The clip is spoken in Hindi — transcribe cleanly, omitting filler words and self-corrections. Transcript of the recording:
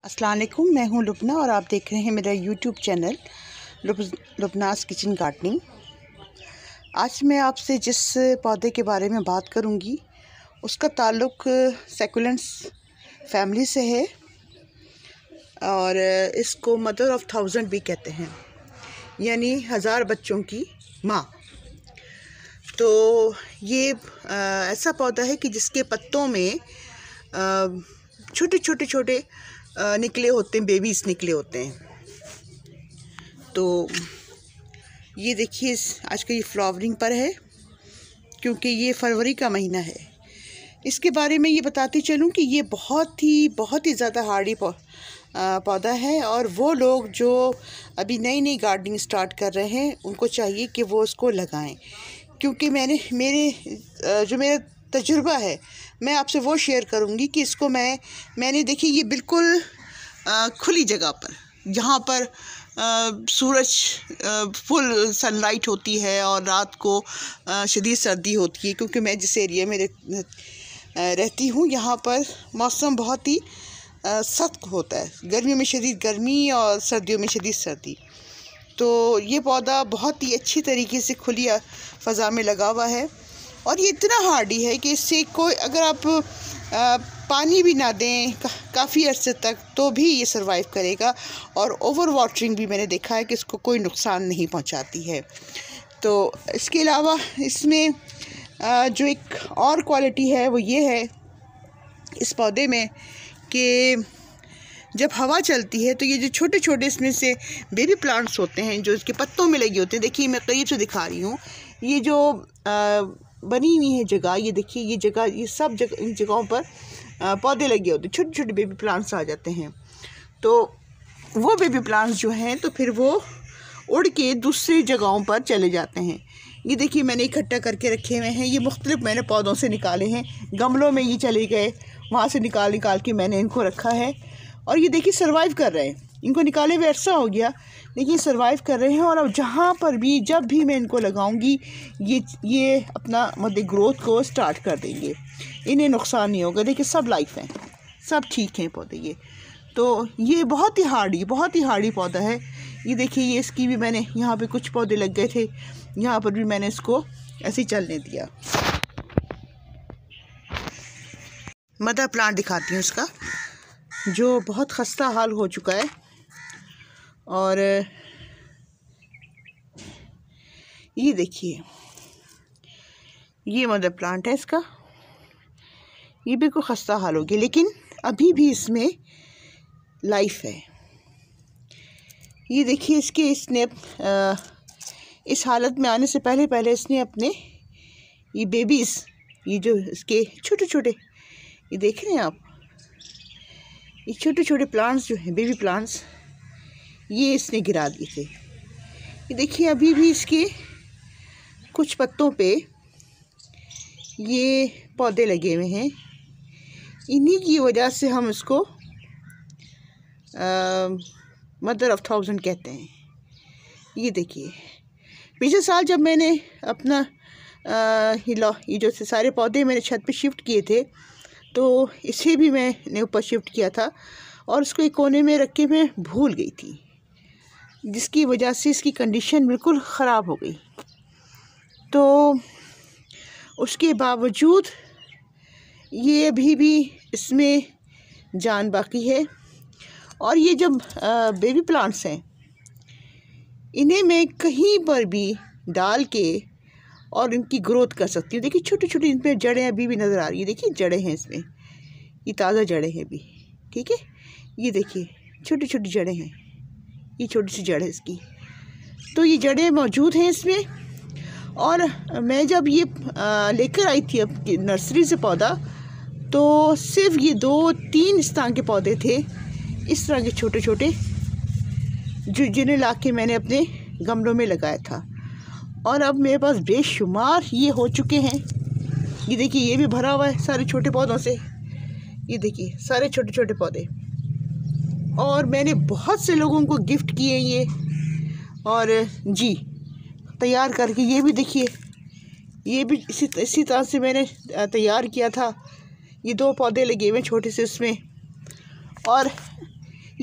अस्सलाम वालेकुम, मैं हूं लुबना और आप देख रहे हैं मेरा यूट्यूब चैनल लुबनास किचन गार्डनिंग। आज मैं आपसे जिस पौधे के बारे में बात करूंगी उसका ताल्लुक़ सैकुलेंट्स फैमिली से है और इसको मदर ऑफ़ 1000 भी कहते हैं, यानी 1000 बच्चों की माँ। तो ये ऐसा पौधा है कि जिसके पत्तों में छोटे छोटे निकले होते हैं, बेबीज़ निकले होते हैं। तो ये देखिए आज का ये फ्लावरिंग पर है क्योंकि ये फरवरी का महीना है। इसके बारे में ये बताती चलूँ कि ये बहुत ही ज़्यादा हार्डी पौधा है और वो लोग जो अभी नई गार्डनिंग स्टार्ट कर रहे हैं उनको चाहिए कि वो उसको लगाएं, क्योंकि मेरा तजुर्बा है, मैं आपसे वो शेयर करूंगी कि इसको मैंने देखी ये बिल्कुल खुली जगह पर, जहाँ पर सूरज फुल सनलाइट होती है और रात को शदीद सर्दी होती है, क्योंकि मैं जिस एरिया में रहती हूँ यहाँ पर मौसम बहुत ही सख्त होता है, गर्मियों में शदीद गर्मी और सर्दियों में शदीद सर्दी। तो ये पौधा बहुत ही अच्छी तरीके से खुली फ़ज़ा में लगा हुआ है और ये इतना हार्डी है कि इससे कोई अगर आप पानी भी ना दें काफ़ी अरसे तक तो भी ये सरवाइव करेगा, और ओवर वाटरिंग भी मैंने देखा है कि इसको कोई नुकसान नहीं पहुंचाती है। तो इसके अलावा इसमें जो एक और क्वालिटी है वो ये है इस पौधे में कि जब हवा चलती है तो ये जो छोटे छोटे इसमें से बेबी प्लांट्स होते हैं जो इसके पत्तों में लगे होते हैं, देखिए मैं करीब से दिखा रही हूँ, ये जो बनी हुई है जगह, ये देखिए ये जगह, ये सब जगह, इन जगहों पर पौधे लगे होते हैं, छोटे छोटे बेबी प्लांट्स आ जाते हैं। तो वो बेबी प्लांट्स जो हैं तो फिर वो उड़ के दूसरी जगहों पर चले जाते हैं। ये देखिए मैंने इकट्ठा करके रखे हुए हैं, ये मुख्तलिफ मैंने पौधों से निकाले हैं, गमलों में ये चले गए, वहाँ से निकाल के मैंने इनको रखा है और ये देखिए सर्वाइव कर रहे हैं। इनको निकाले हुए अरसा हो गया लेकिन सर्वाइव कर रहे हैं और अब जहाँ पर भी जब भी मैं इनको लगाऊंगी ये अपना मतलब ग्रोथ को स्टार्ट कर देंगे, इन्हें नुकसान नहीं होगा। देखिए सब लाइफ हैं, सब ठीक हैं पौधे ये। तो ये बहुत ही हार्डी पौधा है। ये देखिए ये इसकी भी मैंने यहाँ पे कुछ पौधे लग गए थे, यहाँ पर भी मैंने इसको ऐसे ही चलने दिया। मदर प्लांट दिखाती हूँ इसका, जो बहुत खस्ता हाल हो चुका है। और ये देखिए ये मदर प्लांट है इसका, ये बिल्कुल खस्ता हाल हो गया लेकिन अभी भी इसमें लाइफ है। ये देखिए इसने इस हालत में आने से पहले इसने अपने ये बेबीज़, ये जो इसके छोटे छोटे, ये देख रहे हैं आप, ये छोटे छोटे प्लांट्स जो हैं बेबी प्लांट्स, ये इसने गिरा दिए थे। ये देखिए अभी भी इसके कुछ पत्तों पे ये पौधे लगे हुए हैं, इन्हीं की वजह से हम इसको मदर ऑफ़ 1000 कहते हैं। ये देखिए पिछले साल जब मैंने अपना ये जो सारे पौधे मैंने छत पे शिफ्ट किए थे तो इसे भी मैंने ऊपर शिफ्ट किया था और उसको एक कोने में रख के मैं भूल गई थी, जिसकी वजह से इसकी कंडीशन बिल्कुल ख़राब हो गई। तो उसके बावजूद ये अभी भी इसमें जान बाकी है। और ये जब बेबी प्लांट्स हैं इन्हें मैं कहीं पर भी डाल के और इनकी ग्रोथ कर सकती हूँ। देखिए छोटी छोटी इनमें जड़ें अभी भी नज़र आ रही है, देखिए जड़ें हैं इसमें, ये ताज़ा जड़ें हैं अभी, ठीक है। ये देखिए छोटी छोटी जड़ें हैं, ये छोटी सी जड़ है इसकी, तो ये जड़ें मौजूद हैं इसमें। और मैं जब ये लेकर आई थी अब नर्सरी से पौधा, तो सिर्फ ये 2-3 इस तरह के पौधे थे, इस तरह के छोटे छोटे, जिन्हें ला के मैंने अपने गमलों में लगाया था। और अब मेरे पास बेशुमार ये हो चुके हैं। ये देखिए ये भी भरा हुआ है सारे छोटे पौधों से, ये देखिए सारे छोटे छोटे पौधे, और मैंने बहुत से लोगों को गिफ्ट किए ये, और जी तैयार करके ये भी देखिए ये भी इसी तरह से मैंने तैयार किया था। ये 2 पौधे लगे हुए छोटे से उसमें, और